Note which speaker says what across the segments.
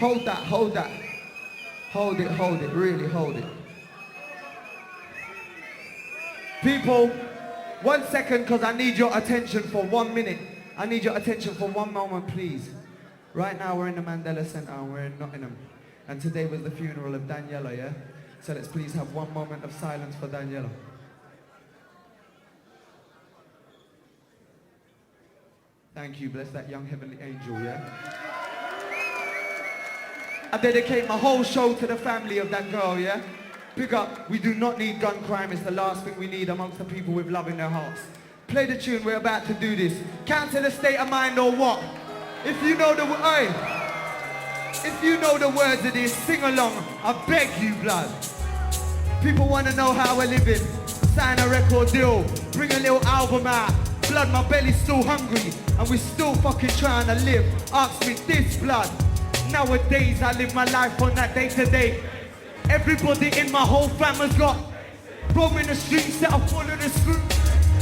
Speaker 1: Hold that, hold that. Hold it, really hold it. People, 1 second, because I need your attention for 1 minute. I need your attention for 1 moment, please. Right now we're in the Mandela Centre and we're in Nottingham. And today was the funeral of Daniela, yeah? So let's please have 1 moment of silence for Daniela. Thank you, bless that young heavenly angel, yeah? I dedicate my whole show to the family of that girl, yeah? Big up, we do not need gun crime, it's the last thing we need amongst the people with love in their hearts. Play the tune, we're about to do this. Cancel the state of mind or what? If you know the if you know the words of this, sing along, I beg you, blood. People want to know how we're living. Sign a record deal, bring a little album out. Blood, my belly's still hungry, and we're still fucking trying to live. Ask me this, blood. Nowadays, I live my life on that day to day. Everybody in my whole family's got roaming the streets that are full of the screw.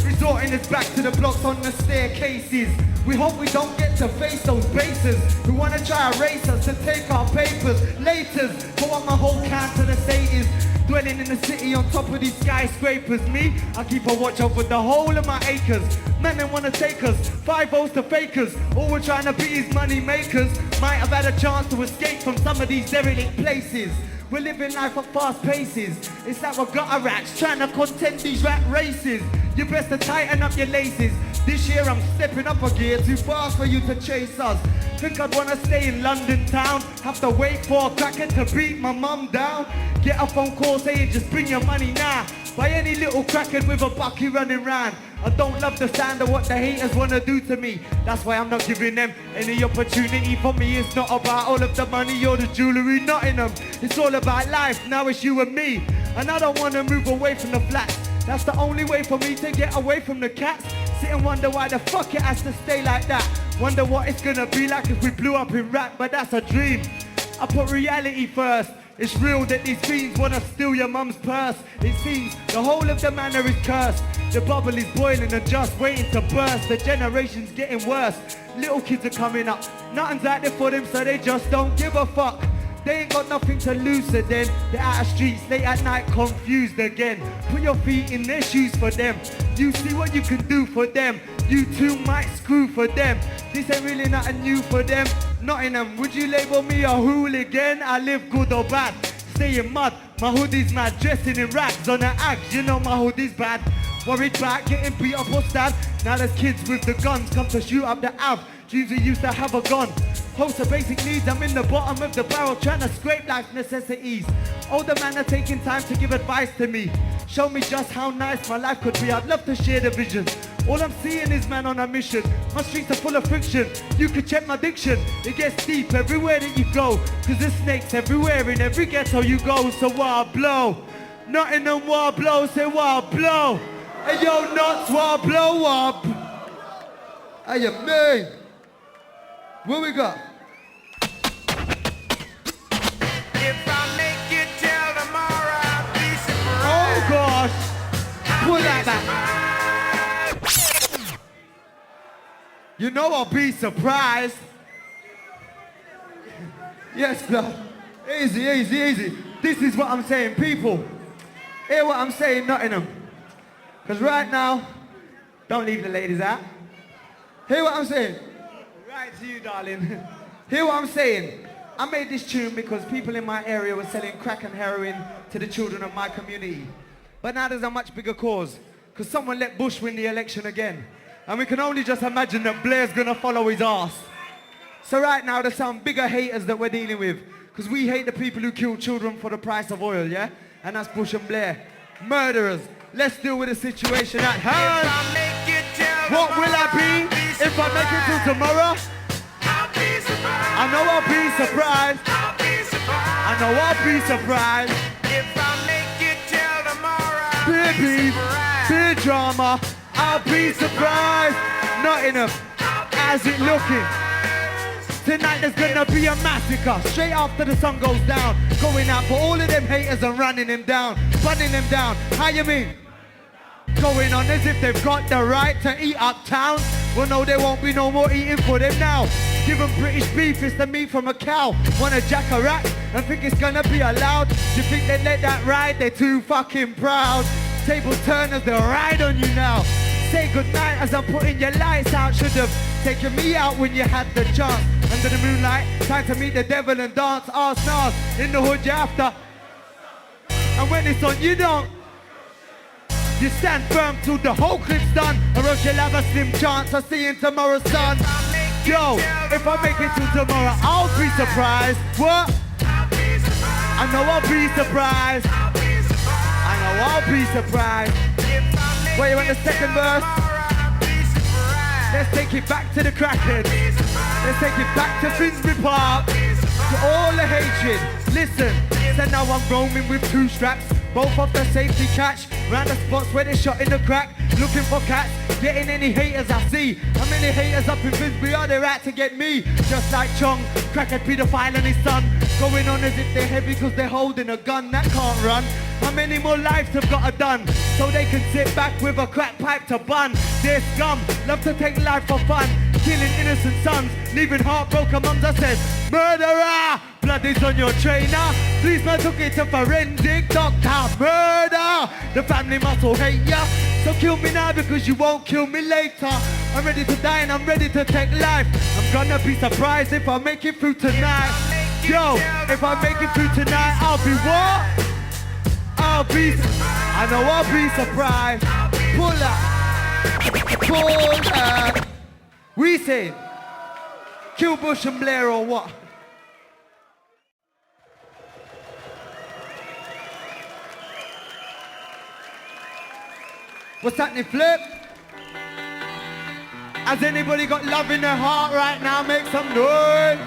Speaker 1: Resorting us back to the blocks on the staircases. We hope we don't get to face those bases who want to try to race us to take our papers. Laters, for what my whole cancer to say is dwelling in the city on top of these skyscrapers. Me, I keep a watch over the whole of my acres. Men, they want to take us, 5-0s to fakers. All we're trying to be is money makers. Might have had a chance to escape from some of these derelict places. We're living life at fast paces. It's like we're gutter rats trying to contend these rat races. You best to tighten up your laces. This year I'm stepping up a gear, too fast for you to chase us. Think I'd wanna stay in London town, have to wait for a cracker to beat my mum down. Get a phone call saying just bring your money now. By any little cracker with a bucky running round. I don't love the sound of what the haters wanna do to me. That's why I'm not giving them any opportunity. For me, it's not about all of the money or the jewellery, not in them. It's all about life, now it's you and me. And I don't wanna move away from the flats. That's the only way for me to get away from the cats. Sit and wonder why the fuck it has to stay like that. Wonder what it's gonna be like if we blew up in rap, but that's a dream. I put reality first. It's real that these fiends wanna steal your mum's purse. It seems the whole of the manor is cursed. The bubble is boiling and just waiting to burst. The generation's getting worse. Little kids are coming up. Nothing's out there for them, so they just don't give a fuck. They ain't got nothing to lose, so then they're out of streets late at night confused again. Put your feet in their shoes for them. You see what you can do for them. You too might screw for them. This ain't really nothing new for them. Nottingham, would you label me a hooligan? I live good or bad, stay in mud. My hoodie's mad, dressing in rags on the axe. You know my hoodie's bad. Worried about getting beat up or stabbed. Now there's kids with the guns come to shoot up the Av. Dreams we used to have a gun. Host of basic needs, I'm in the bottom of the barrel trying to scrape life's necessities. Older man are taking time to give advice to me. Show me just how nice my life could be. I'd love to share the vision. All I'm seeing is man on a mission. My streets are full of friction. You can check my diction. It gets deep everywhere that you go. Cause there's snakes everywhere in every ghetto you go. So what blow? Nothing on what blow, say what blow. Hey yo, nuts, what blow up. Hey you man. What we got?
Speaker 2: If I make it till tomorrow, I'll be surprised.
Speaker 1: Oh gosh. Pull that back. You know I'll be surprised. Yes, blood. Easy, easy, easy. This is what I'm saying, people. Hear what I'm saying, Nottingham. Because right now, don't leave the ladies out. Hear what I'm saying. Right to you, darling. Hear what I'm saying. I made this tune because people in my area were selling crack and heroin to the children of my community. But now there's a much bigger cause. Because someone let Bush win the election again. And we can only just imagine that Blair's gonna follow his ass. So right now there's some bigger haters that we're dealing with. Because we hate the people who kill children for the price of oil, yeah? And that's Bush and Blair. Murderers. Let's deal with the situation at hand. What will I be if I make it till tomorrow? I know I'll be surprised. I know I'll be surprised.
Speaker 2: If I make it till tomorrow,
Speaker 1: Beer beef, beer drama, I'll be surprised. Nottingham, how's it looking? Tonight there's gonna be a massacre. Straight after the sun goes down. Going out for all of them haters and running them down. Running them down. How you mean? Going on as if they've got the right to eat uptown. Well, no, there won't be no more eating for them now. Give them British beef, it's the meat from a cow. Wanna jack a rat and think it's gonna be allowed? You think they'd let that ride? They're too fucking proud. Table turners, they'll ride on you now. Say goodnight as I'm putting your lights out. Should've taken me out when you had the chance. Under the moonlight, time to meet the devil and dance. Arse nars, in the hood you have to. And when it's on, you don't. You stand firm till the whole clip's done, or else you'll have a slim chance of seeing tomorrow's sun. Yo, if I make it till tomorrow, I'll be surprised. What? I know I'll be surprised. I know I'll be surprised. Wait, you want the second verse? Let's take it back to the crackhead. Let's take it back to Finsbury Park. To all the hatred. Listen, so now I'm roaming with two straps, both off the safety catch. Round the spots where they shot in the crack, looking for cats, getting any haters I see. How many haters up in Finsbury are there out to get me? Just like Chong, crackhead pedophile and his son, going on as if they're heavy cause they're holding a gun that can't run. How many more lives have got done so they can sit back with a crack pipe to bun? They're scum, love to take life for fun, killing innocent sons, leaving heartbroken mums. I said, murderer, blood is on your trainer. Please man took it to forensic doctor. Murder, the family must all hate ya. So kill me now because you won't kill me later. I'm ready to die and I'm ready to take life. I'm gonna be surprised if I make it through tonight. Yo, if I make it through tonight, I'll be what? I know I'll be surprised. Pull up. We say, kill Bush and Blair or what? What's happening, Flip? Has anybody got love in their heart right now? Make some noise.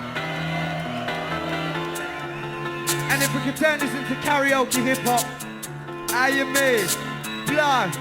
Speaker 1: And if we can turn this into karaoke hip-hop, how you made? Blood,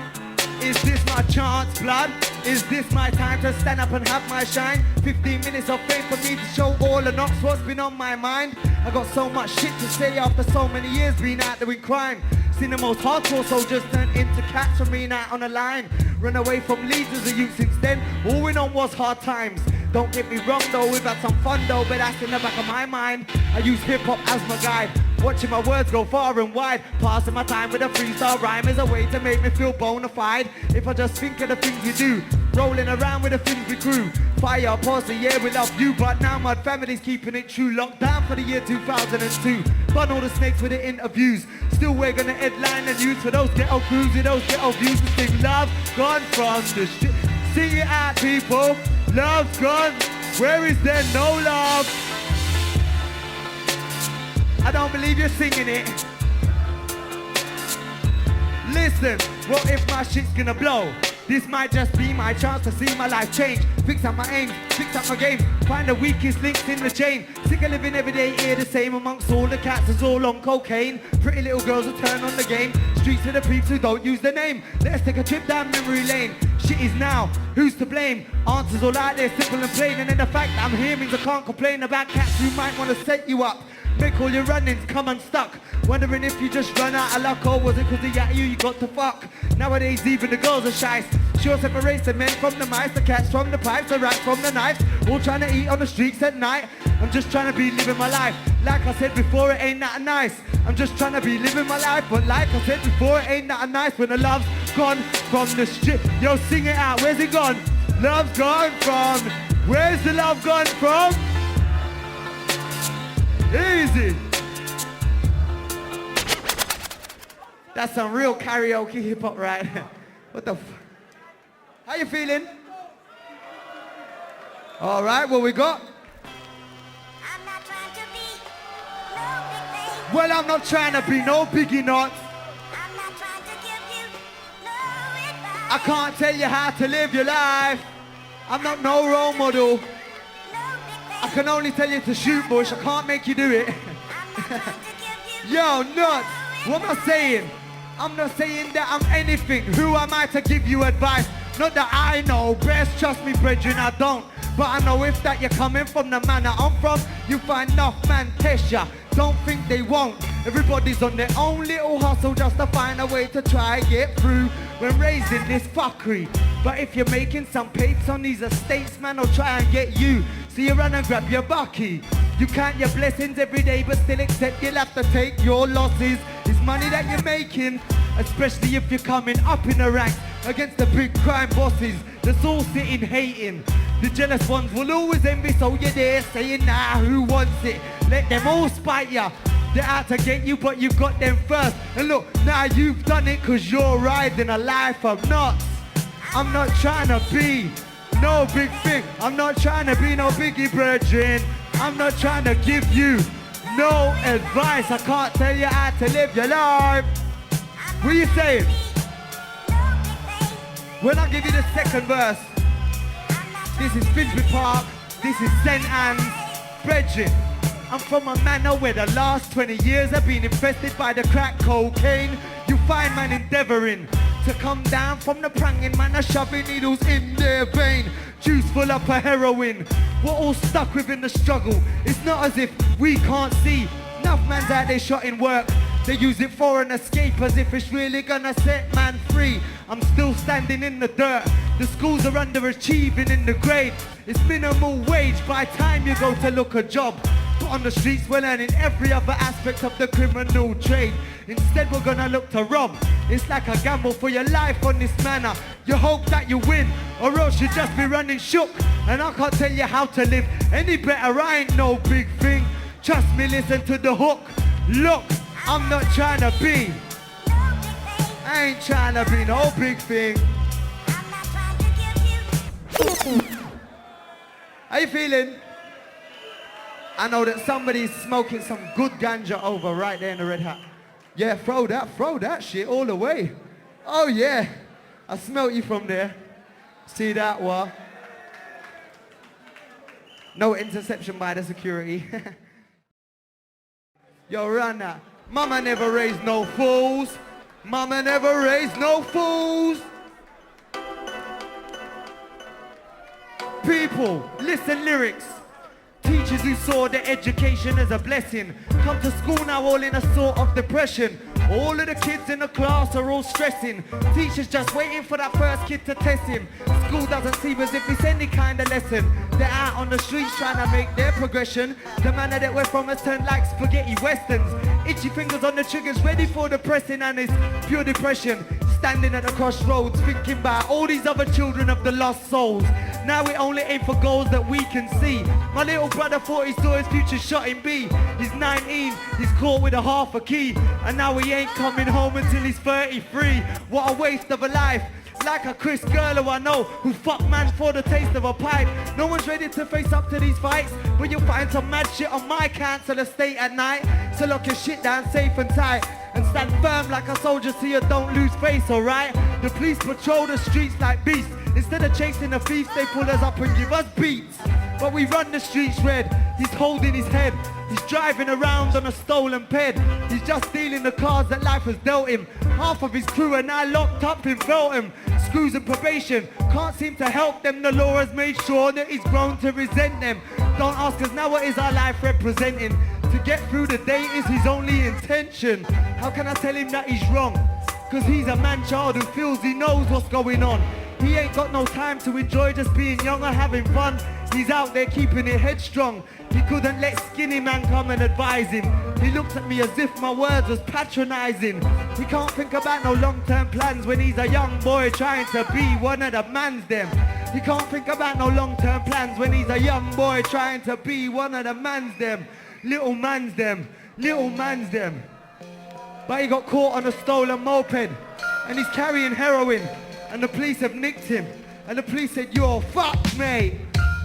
Speaker 1: is this my chance, blood? Is this my time to stand up and have my shine? 15 minutes of fame for me to show all the knocks what's been on my mind. I got so much shit to say after so many years being out there in crime. Seen the most hardcore soldiers turn into cats from being out on the line. Run away from leaders of youth since then. All we know was hard times. Don't get me wrong though, we've had some fun though, but that's in the back of my mind. I use hip-hop as my guide, watching my words go far and wide. Passing my time with a freestyle rhyme is a way to make me feel bona fide. If I just think of the things we do, rolling around with the things we crew. Fire, pause the year, we love you, but now my family's keeping it true. Locked down for the year 2002. Bun all the snakes with the interviews. Still we're gonna headline the news for those ghetto crews and those ghetto views. To sing love gone from the shit. Sing it out, people. Love's gone. Where is there no love? I don't believe you're singing it. Listen, what if my shit's gonna blow? This might just be my chance to see my life change. Fix up my aim, fix up my game. Find the weakest links in the chain. Sick of living every day here the same amongst all the cats that's all on cocaine. Pretty little girls who turn on the game. Streets for the peeps who don't use the name. Let's take a trip down memory lane. Shit is now, who's to blame? Answers all out there, simple and plain. And then the fact that I'm here means I can't complain about cats who might want to set you up. Make all your run-ins come unstuck. Wondering if you just run out of luck, or was it cause they at you got to fuck? Nowadays even the girls are shy. Sure separates the men from the mice, the cats from the pipes, the rats from the knives. All trying to eat on the streets at night. I'm just trying to be living my life. Like I said before, it ain't that nice. I'm just trying to be living my life. But like I said before, it ain't that nice when the love's gone from the street. Yo, sing it out, where's it gone? Love's gone from, where's the love gone from? Easy. That's some real karaoke hip hop right now. What the f... How you feeling? All right, what we got?
Speaker 3: I'm not trying to be no big thing.
Speaker 1: Well, I'm not trying to be no biggie nuts.
Speaker 3: I'm not trying to give you no advice.
Speaker 1: I can't tell you how to live your life. I'm not no role model.
Speaker 3: No big thing.
Speaker 1: I can only tell you to shoot, Bush. I can't make you do it.
Speaker 3: I'm not trying to give you
Speaker 1: Yo, nuts. What am I saying? I'm not saying that I'm anything. Who am I to give you advice? Not that I know best. Trust me, brethren, I don't. But I know if that you're coming from the manor I'm from, you find enough man test ya. Don't think they won't. Everybody's on their own little hustle just to find a way to try and get through when raising this fuckery. But if you're making some papes on these estates, man, I'll try and get you. So you run and grab your bucky. You count your blessings every day, but still accept you'll have to take your losses. It's money that you're making, especially if you're coming up in the ranks against the big crime bosses that's all sitting hating. The jealous ones will always envy, so you're there saying, nah, who wants it? Let them all spite ya. They're out to get you, but you've got them first. And look, now you've done it cause you're riding a life of nuts. I'm not trying to be no big thing. I'm not trying to be no biggie brethren. I'm not trying to give you no advice. I can't tell you how to live your life. What are you saying? When I give you the second verse, this is Finsbury Park, this is St. Anne's, brethren. I'm from a manor where the last 20 years have been infested by the crack cocaine. You find man endeavoring to come down from the pranging, man are shoving needles in their vein. Juice full up of heroin. We're all stuck within the struggle. It's not as if we can't see. Enough man's out there shot in work. They use it for an escape as if it's really gonna set man free. I'm still standing in the dirt. The schools are underachieving in the grade. It's minimal wage by time you go to look a job. But on the streets we're learning every other aspect of the criminal trade. Instead we're gonna look to rob. It's like a gamble for your life on this manor. You hope that you win or else you just be running shook. And I can't tell you how to live any better, I ain't no big thing. Trust me, listen to the hook. Look, I'm not trying to be, I ain't trying to be no big thing. How you feeling? I know that somebody's smoking some good ganja over right there in the red hat. Yeah, throw that shit all the way. Oh yeah, I smelt you from there. See that one? No interception by the security. Yo, run that. Mama never raised no fools. Mama never raised no fools. People, listen lyrics. Teachers who saw their education as a blessing come to school now all in a sort of depression. All of the kids in the class are all stressing. Teachers just waiting for that first kid to test him. School doesn't seem as if it's any kind of lesson. They're out on the streets trying to make their progression. The manner that we're from has turned like spaghetti westerns. Itchy fingers on the triggers, ready for the pressing, and it's pure depression. Standing at the crossroads, thinking about all these other children of the lost souls. Now we only aim for goals that we can see. My little brother thought he saw his future shot in B. He's 19, he's caught with a half a key. And now he ain't coming home until he's 33. What a waste of a life. Like a Chris girl who I know, who fuck man for the taste of a pipe. No one's ready to face up to these fights, but you'll find some mad shit on my council estate at night. So lock your shit down safe and tight, and stand firm like a soldier so you don't lose face, alright? The police patrol the streets like beasts. Instead of chasing the thieves, they pull us up and give us beats. But we run the streets red. He's holding his head. He's driving around on a stolen ped. He's just stealing the cards that life has dealt him. Half of his crew are now locked up in Feltham. Screws and probation can't seem to help them. The law has made sure that he's grown to resent them. Don't ask us now what is our life representing. To get through the day is his only intention. How can I tell him that he's wrong? Cause he's a man-child who feels he knows what's going on. He ain't got no time to enjoy just being young or having fun. He's out there keeping it headstrong. He couldn't let Skinnyman come and advise him. He looked at me as if my words was patronizing. He can't think about no long-term plans when he's a young boy trying to be one of the mans them. He can't think about no long-term plans when he's a young boy trying to be one of the mans them. Little mans them, little mans them. But he got caught on a stolen moped and he's carrying heroin and the police have nicked him and the police said, you're fucked, mate.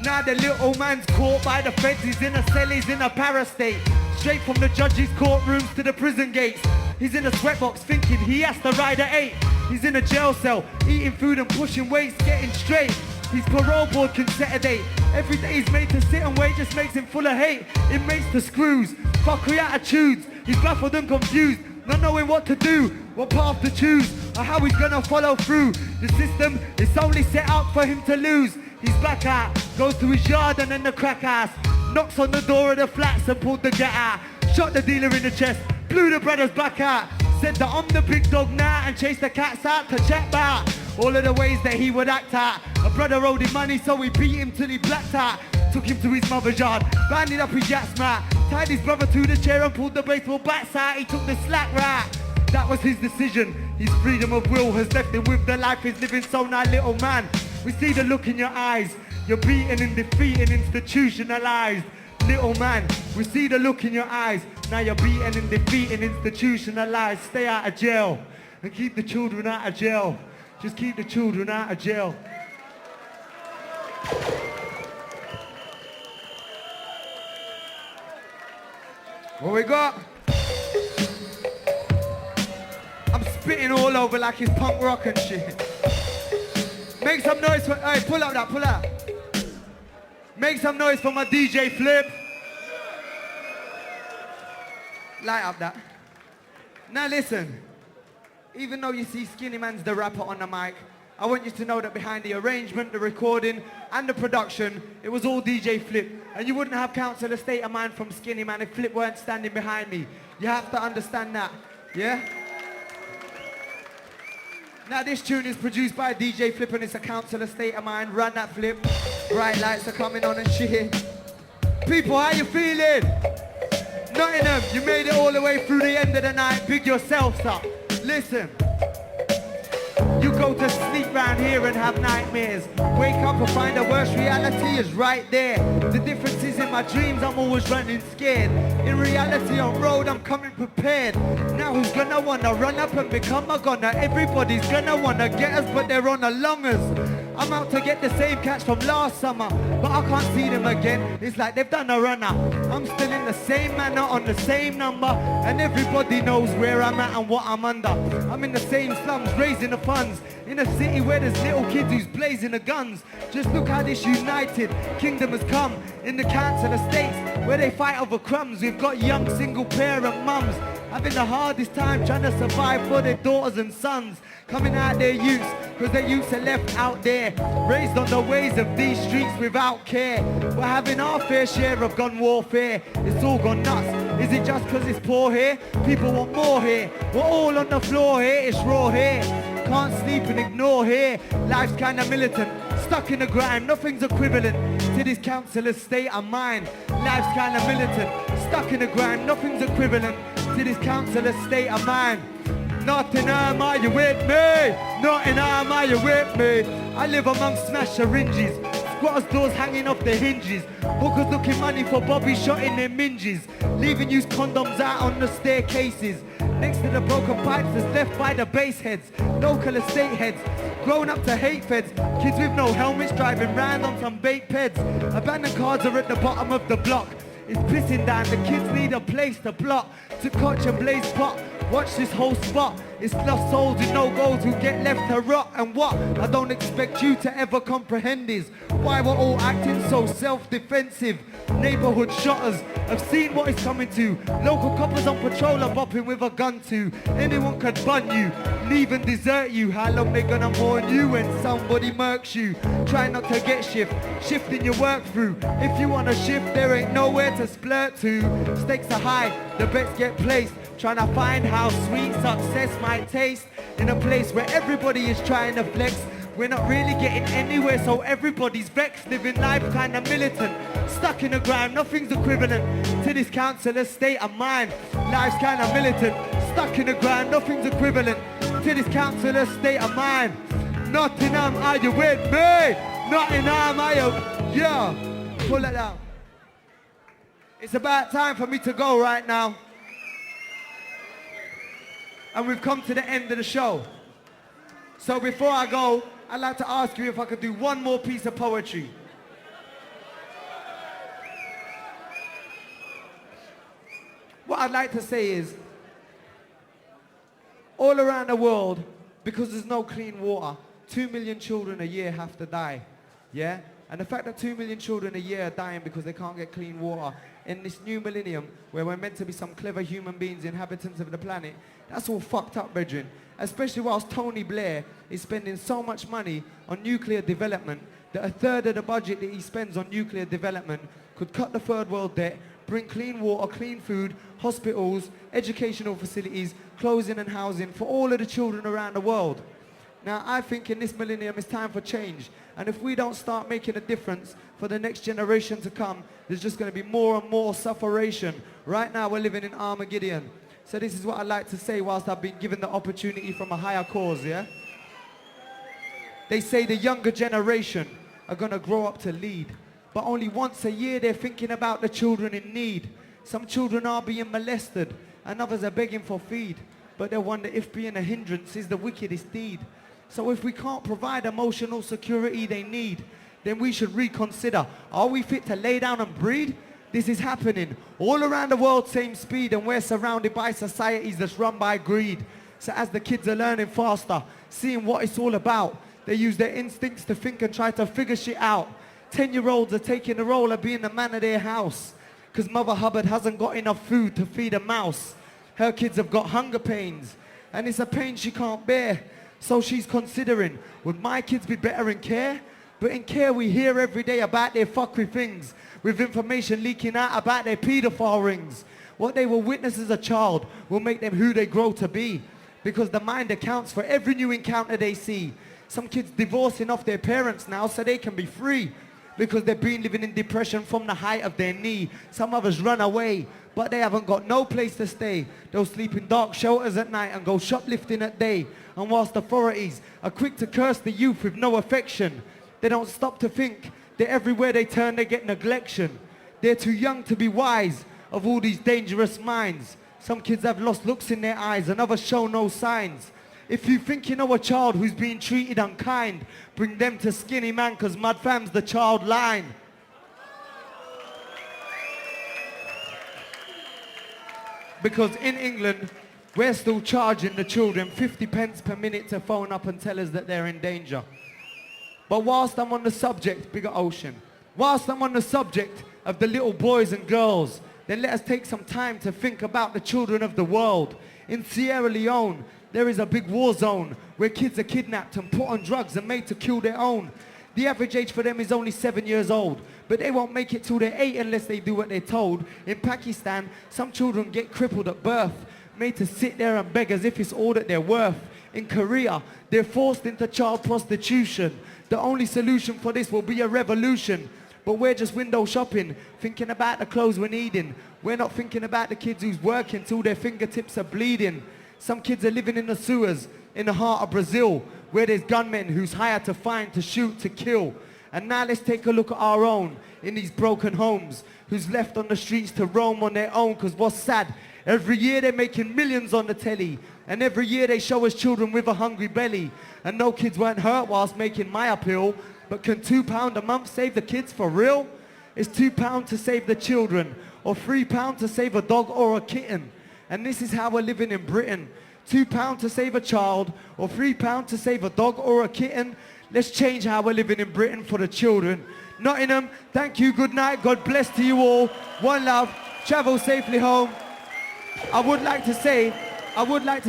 Speaker 1: Now the little man's caught by the feds, he's in a cell, he's in a parastate. Straight from the judge's courtrooms to the prison gates. He's in a sweatbox thinking he has to ride at 8. He's in a jail cell, eating food and pushing weights, getting straight. His parole board can set a date. Every day he's made to sit and wait just makes him full of hate. It makes the screws, fuckery attitudes. He's baffled and confused, not knowing what to do, what path to choose, or how he's gonna follow through. The system is only set up for him to lose. He's back out, Goes to his yard and then the crack house. Knocks on the door of the flats and pulled the get out. Shot the dealer in the chest, blew the brothers back out. Said that I'm the big dog now and chased the cats out to check out all of the ways that he would act out. A brother owed him money so we beat him till he blacked out. Took him to his mother's yard, banded up his yacht's mat. Tied his brother to the chair and pulled the baseball bats out. He took the slack right. That was his decision. His freedom of will has left him with the life he's living. So now little man, we see the look in your eyes. You're beaten and defeated, institutionalized. Little man, we see the look in your eyes. Now you're beaten and defeated, institutionalized. Stay out of jail and keep the children out of jail. Just keep the children out of jail. What we got? I'm spitting all over like it's punk rock and shit. Make some noise for, hey, pull up that, pull up. Make some noise for my DJ Flip. Light up that. Now listen, even though you see Skinnyman's the rapper on the mic, I want you to know that behind the arrangement, the recording, and the production, it was all DJ Flip. And you wouldn't have Councillor State of Mind from Skinnyman if Flip weren't standing behind me. You have to understand that, yeah? Now this tune is produced by DJ Flip and it's a Councillor State of Mind. Run that, Flip. Bright lights are coming on and shit. People, how you feeling? Nottingham, you made it all the way through the end of the night. Big yourselves up. Listen. You go to sleep round here and have nightmares. Wake up and find the worst reality is right there. The difference is in my dreams I'm always running scared. In reality on road I'm coming prepared. Now who's gonna wanna run up and become a gunner? Everybody's gonna wanna get us but they're on the longers. I'm out to get the same catch from last summer, but I can't see them again. It's like they've done a runner. I'm still in the same manner on the same number, and everybody knows where I'm at and what I'm under. I'm in the same slums raising the funds, in a city where there's little kids who's blazing the guns. Just look how this united kingdom has come. In the council estates where they fight over crumbs, we've got young single parent mums having the hardest time trying to survive for their daughters and sons. Coming out their youths, cause their youths are left out there, raised on the ways of these streets without care. We're having our fair share of gun warfare. It's all gone nuts. Is it just cause it's poor here? People want more here. We're all on the floor here, it's raw here. Can't sleep and ignore here. Life's kinda militant, stuck in the grime. Nothing's equivalent to this councillor's state of mind. Life's kinda militant, stuck in the grime. Nothing's equivalent to this councillor's state of mind. Nottingham, are you with me? Nottingham, are you with me? I live among smashed syringes, squatters' doors hanging off the hinges, hookers looking money for Bobby shot in their minges, leaving used condoms out on the staircases, next to the broken pipes that's left by the base heads, local estate heads, grown up to hate feds, kids with no helmets driving round on some baked peds, abandoned cars are at the bottom of the block. It's pissing down, the kids need a place to block, to catch and blaze pot. Watch this whole spot. It's lost souls with no goals who get left to rot. And what I don't expect you to ever comprehend is why we're all acting so self-defensive. Neighborhood shotters have seen what it's coming to. Local coppers on patrol are bopping with a gun to. Anyone could bun you, leave and desert you. How long they gonna mourn you when somebody murks you? Try not to get shifting your work through. If you wanna shift, there ain't nowhere to splurt to. Stakes are high, the bets get placed. Trying to find how sweet success might taste in a place where everybody is trying to flex. We're not really getting anywhere, so everybody's vexed. Living life kinda militant, stuck in the grime. Nothing's equivalent to this councillor's state of mind. Life's kinda militant, stuck in the grime. Nothing's equivalent to this councillor's state of mind. Nottingham, are you with me? Nottingham, are you? Yeah, pull it down. It's about time for me to go right now. And we've come to the end of the show. So before I go, I'd like to ask you if I could do one more piece of poetry. What I'd like to say is, all around the world, because there's no clean water, 2 million children a year have to die, yeah? And the fact that 2 million children a year are dying because they can't get clean water in this new millennium where we're meant to be some clever human beings, inhabitants of the planet, that's all fucked up, brethren. Especially whilst Tony Blair is spending so much money on nuclear development that a third of the budget that he spends on nuclear development could cut the third world debt, bring clean water, clean food, hospitals, educational facilities, clothing and housing for all of the children around the world. Now, I think in this millennium it's time for change. And if we don't start making a difference for the next generation to come, there's just going to be more and more sufferation. Right now, we're living in Armageddon. So this is what I'd like to say whilst I've been given the opportunity from a higher cause, yeah? They say the younger generation are going to grow up to lead. But only once a year they're thinking about the children in need. Some children are being molested, and others are begging for feed. But they wonder if being a hindrance is the wickedest deed. So if we can't provide emotional security they need, then we should reconsider. Are we fit to lay down and breed? This is happening all around the world, same speed, and we're surrounded by societies that's run by greed. So as the kids are learning faster, seeing what it's all about, they use their instincts to think and try to figure shit out. 10-year-olds are taking the role of being the man of their house, because Mother Hubbard hasn't got enough food to feed a mouse. Her kids have got hunger pains, and it's a pain she can't bear. So she's considering, would my kids be better in care? But in care we hear every day about their fuckery things, with information leaking out about their paedophile rings. What they will witness as a child will make them who they grow to be, because the mind accounts for every new encounter they see. Some kids divorcing off their parents now so they can be free, because they've been living in depression from the height of their knee. Some others run away, but they haven't got no place to stay. They'll sleep in dark shelters at night and go shoplifting at day. And whilst authorities are quick to curse the youth with no affection, they don't stop to think that everywhere they turn they get neglection. They're too young to be wise of all these dangerous minds. Some kids have lost looks in their eyes and others show no signs. If you think you know a child who's being treated unkind, bring them to Skinnyman, cause Mud Fam's the child line. Because in England, we're still charging the children 50 pence per minute to phone up and tell us that they're in danger. But whilst I'm on the subject, bigger ocean, whilst I'm on the subject of the little boys and girls, then let us take some time to think about the children of the world. In Sierra Leone, there is a big war zone where kids are kidnapped and put on drugs and made to kill their own. The average age for them is only 7 years old, but they won't make it till they're 8 unless they do what they're told. In Pakistan, some children get crippled at birth, made to sit there and beg as if it's all that they're worth. In Korea, they're forced into child prostitution. The only solution for this will be a revolution. But we're just window shopping, thinking about the clothes we're needing. We're not thinking about the kids who's working till their fingertips are bleeding. Some kids are living in the sewers in the heart of Brazil, where there's gunmen who's hired to find, to shoot, to kill. And now let's take a look at our own in these broken homes, who's left on the streets to roam on their own. Cause what's sad, every year they're making millions on the telly, and every year they show us children with a hungry belly. And no kids weren't hurt whilst making my appeal. But can £2 a month save the kids for real? It's £2 to save the children, or £3 to save a dog or a kitten. And this is how we're living in Britain. £2 to save a child, or £3 to save a dog or a kitten. Let's change how we're living in Britain for the children. Nottingham, thank you, good night, God bless to you all. One love, travel safely home. I would like to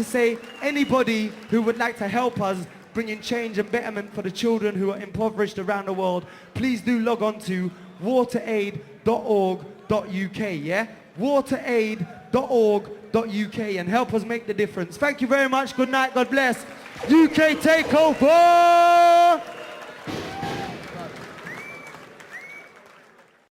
Speaker 1: say, anybody who would like to help us bringing change and betterment for the children who are impoverished around the world, please do log on to wateraid.org.uk, yeah? wateraid.org.uk, and help us make the difference. Thank you very much. Good night. God bless. UK take over!